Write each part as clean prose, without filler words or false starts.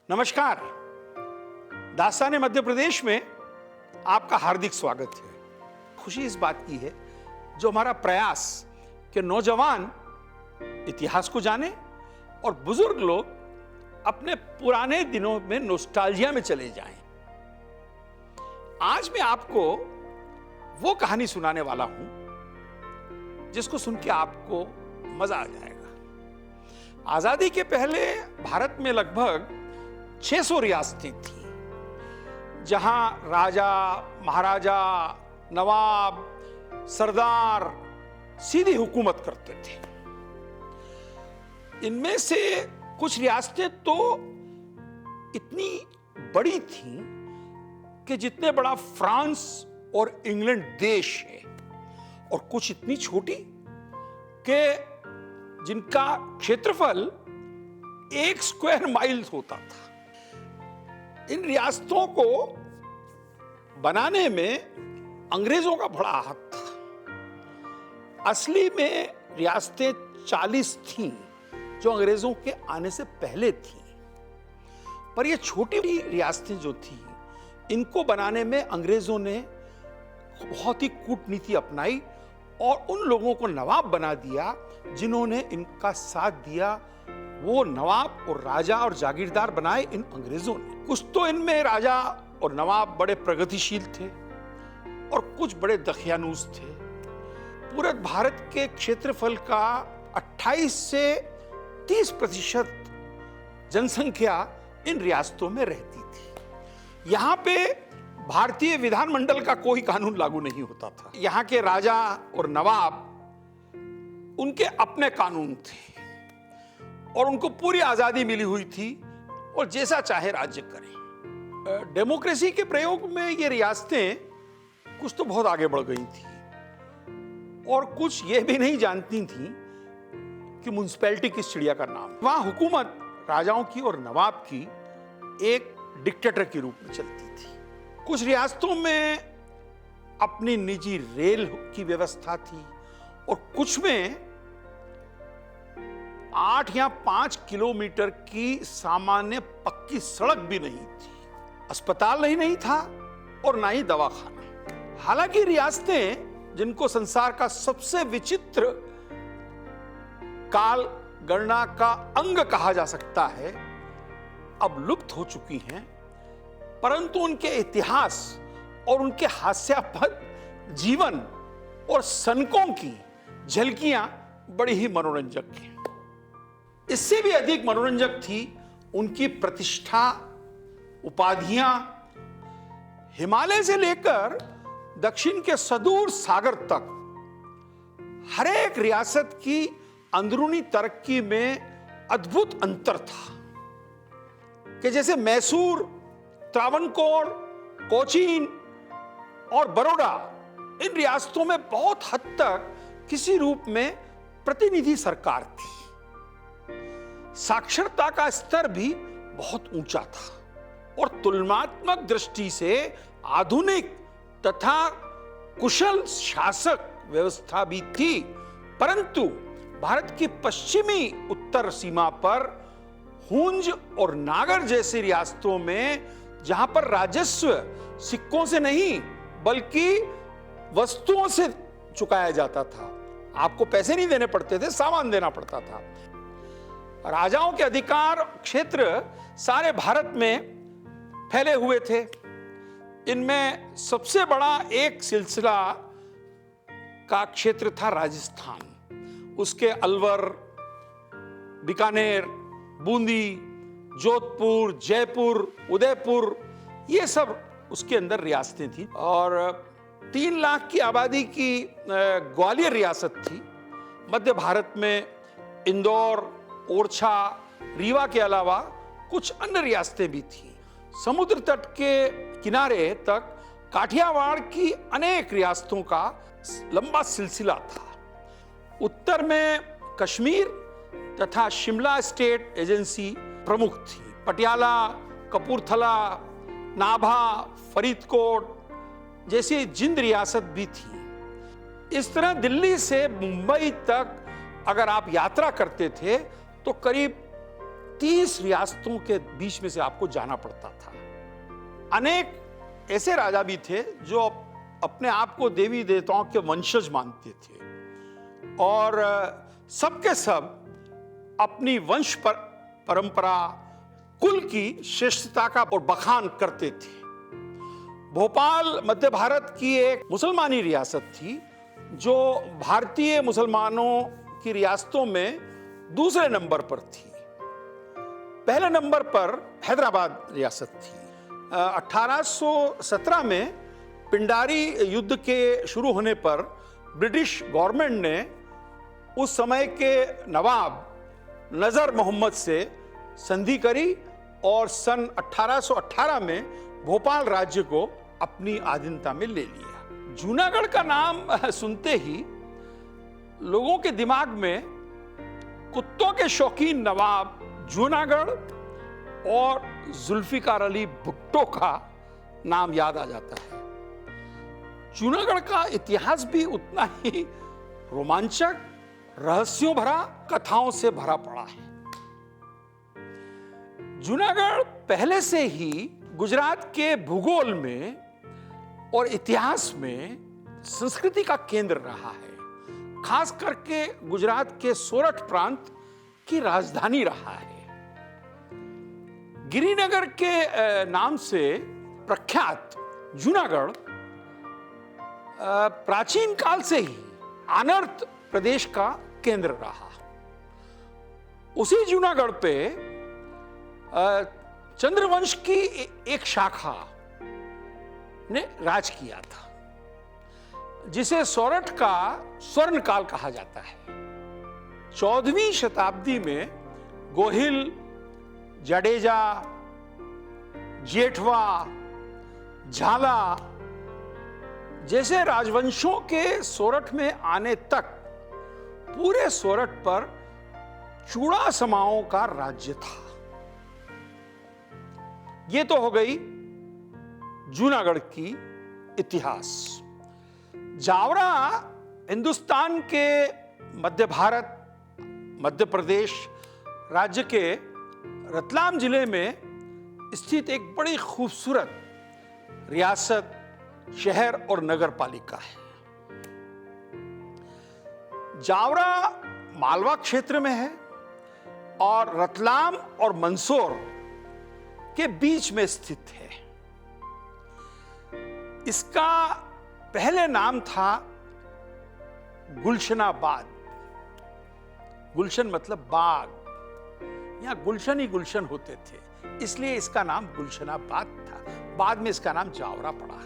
नमस्कार। दास्तान मध्य प्रदेश में आपका हार्दिक स्वागत है। खुशी इस बात की है जो हमारा प्रयास कि नौजवान इतिहास को जाने और बुजुर्ग लोग अपने पुराने दिनों में नॉस्टैल्जिया में चले जाएं। आज मैं आपको वो कहानी सुनाने वाला हूं जिसको सुन के आपको मजा आ जाएगा। आजादी के पहले भारत में लगभग 600 रियासतें थीं, जहां राजा, महाराजा, नवाब, सरदार सीधी हुकूमत करते थे। इनमें से कुछ रियासतें तो इतनी बड़ी थीं कि जितने बड़ा फ्रांस और इंग्लैंड देश है, और कुछ इतनी छोटी कि जिनका क्षेत्रफल 1 स्क्वायर माइल होता था। इन रियासतों को बनाने में अंग्रेजों का बड़ा हाथ था। असली में रियासतें 40 थीं जो अंग्रेजों के आने से पहले थीं, पर ये छोटी रियासतें जो थीं, इनको बनाने में अंग्रेजों ने बहुत ही कूटनीति अपनाई और उन लोगों को नवाब बना दिया जिन्होंने इनका साथ दिया। वो नवाब और राजा और जागीरदार बनाए इन अंग्रेजों ने। कुछ तो इनमें राजा और नवाब बड़े प्रगतिशील थे और कुछ बड़े दखियानूस थे। पूरे भारत के क्षेत्रफल का 28 से 30% जनसंख्या इन रियासतों में रहती थी। यहाँ पे भारतीय विधानमंडल का कोई कानून लागू नहीं होता था। यहाँ के राजा और नवाब, उनके अपने कानून थे और उनको पूरी आजादी मिली हुई थी और जैसा चाहे राज्य करें। डेमोक्रेसी के प्रयोग में ये रियासतें कुछ तो बहुत आगे बढ़ गई थी और कुछ ये भी नहीं जानती थी कि म्युनिसिपैलिटी किस चिड़िया का नाम। वहां हुकूमत राजाओं की और नवाब की एक डिक्टेटर के रूप में चलती थी। कुछ रियासतों में अपनी निजी रेल की व्यवस्था थी और कुछ में 8 या 5 किलोमीटर की सामान्य पक्की सड़क भी नहीं थी। अस्पताल नहीं था और ना ही दवाखाना। हालांकि रियासतें, जिनको संसार का सबसे विचित्र काल गणना का अंग कहा जा सकता है, अब लुप्त हो चुकी हैं, परंतु उनके इतिहास और उनके हास्यास्पद जीवन और सनकों की झलकियां बड़ी ही मनोरंजक हैं। इससे भी अधिक मनोरंजक थी उनकी प्रतिष्ठा, उपाधियां। हिमालय से लेकर दक्षिण के सुदूर सागर तक हर एक रियासत की अंदरूनी तरक्की में अद्भुत अंतर था कि जैसे मैसूर, त्रावणकोर, कोचीन और बड़ौदा, इन रियासतों में बहुत हद तक किसी रूप में प्रतिनिधि सरकार थी। साक्षरता का स्तर भी बहुत ऊंचा था और तुलनात्मक दृष्टि से आधुनिक तथा कुशल शासक व्यवस्था भी थी। परंतु भारत की पश्चिमी उत्तर सीमा पर हूंज और नागर जैसी रियासतों में, जहां पर राजस्व सिक्कों से नहीं बल्कि वस्तुओं से चुकाया जाता था, आपको पैसे नहीं देने पड़ते थे, सामान देना पड़ता था। राजाओं के अधिकार क्षेत्र सारे भारत में फैले हुए थे। इनमें सबसे बड़ा एक सिलसिला का क्षेत्र था राजस्थान। उसके अलवर, बीकानेर, बूंदी, जोधपुर, जयपुर, उदयपुर, ये सब उसके अंदर रियासतें थी। और 3 लाख की आबादी की ग्वालियर रियासत थी। मध्य भारत में इंदौर, ओरछा, रीवा के अलावा कुछ अन्य रियासतें भी थीं। समुद्र तट के किनारे तक काठियावाड़ की अनेक रियासतों का लंबा सिलसिला था। उत्तर में कश्मीर तथा शिमला स्टेट एजेंसी प्रमुख थी। पटियाला, कपूरथला, नाभा, फरीदकोट जैसी जिंद रियासत भी थी। इस तरह दिल्ली से मुंबई तक अगर आप यात्रा करते थे तो करीब 30 रियासतों के बीच में से आपको जाना पड़ता था। अनेक ऐसे राजा भी थे जो अपने आप को देवी देवताओं के वंशज मानते थे और सबके सब अपनी वंश परंपरा, कुल की श्रेष्ठता का और बखान करते थे। भोपाल मध्य भारत की एक मुसलमानी रियासत थी जो भारतीय मुसलमानों की रियासतों में दूसरे नंबर पर थी। पहले नंबर पर हैदराबाद रियासत थी। 1817 में पिंडारी युद्ध के शुरू होने पर ब्रिटिश गवर्नमेंट ने उस समय के नवाब नजर मोहम्मद से संधि करी और सन 1818 में भोपाल राज्य को अपनी अधीनता में ले लिया। जूनागढ़ का नाम सुनते ही लोगों के दिमाग में कुत्तों के शौकीन नवाब जूनागढ़ और जुल्फिकार अली भुट्टो का नाम याद आ जाता है। जूनागढ़ का इतिहास भी उतना ही रोमांचक, रहस्यों भरा, कथाओं से भरा पड़ा है। जूनागढ़ पहले से ही गुजरात के भूगोल में और इतिहास में संस्कृति का केंद्र रहा है। खास करके गुजरात के सोरठ प्रांत की राजधानी रहा है। गिरिनगर के नाम से प्रख्यात जूनागढ़ प्राचीन काल से ही आनर्त प्रदेश का केंद्र रहा। उसी जूनागढ़ पे चंद्रवंश की एक शाखा ने राज किया था, जिसे सोरठ का स्वर्ण काल कहा जाता है। 14वीं शताब्दी में गोहिल, जडेजा, जेठवा, झाला जैसे राजवंशों के सोरठ में आने तक पूरे सोरठ पर चूड़ासमाओं का राज्य था। यह तो हो गई जूनागढ़ की इतिहास। जावरा हिंदुस्तान के मध्य भारत, मध्य प्रदेश राज्य के रतलाम जिले में स्थित एक बड़ी खूबसूरत रियासत, शहर और नगर पालिका है। जावरा मालवा क्षेत्र में है और रतलाम और मंदसौर के बीच में स्थित है। इसका पहले नाम था गुलशनाबाद। गुलशन मतलब बाग, यहां गुलशन ही गुलशन होते थे, इसलिए इसका नाम गुलशनाबाद था। बाद में इसका नाम जावरा पड़ा।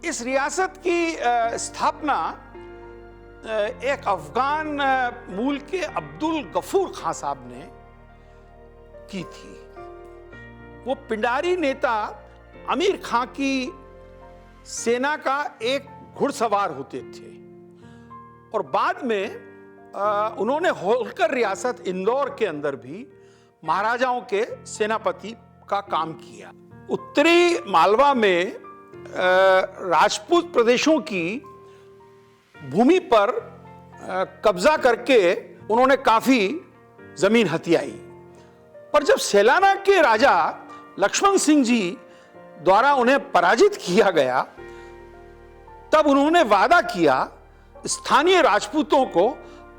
इस रियासत की स्थापना एक अफगान मूल के अब्दुल गफूर खान साहब ने की थी। वो पिंडारी नेता अमीर खां की सेना का एक घुड़सवार होते थे और बाद में उन्होंने होलकर रियासत इंदौर के अंदर भी महाराजाओं के सेनापति का काम किया। उत्तरी मालवा में राजपूत प्रदेशों की भूमि पर कब्जा करके उन्होंने काफी जमीन हथियाई। पर जब सेलाना के राजा लक्ष्मण सिंह जी द्वारा उन्हें पराजित किया गया, तब उन्होंने वादा किया स्थानीय राजपूतों को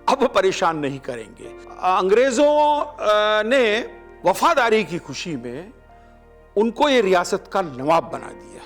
अब परेशान नहीं करेंगे। अंग्रेजों ने वफादारी की खुशी में उनको ये रियासत का नवाब बना दिया।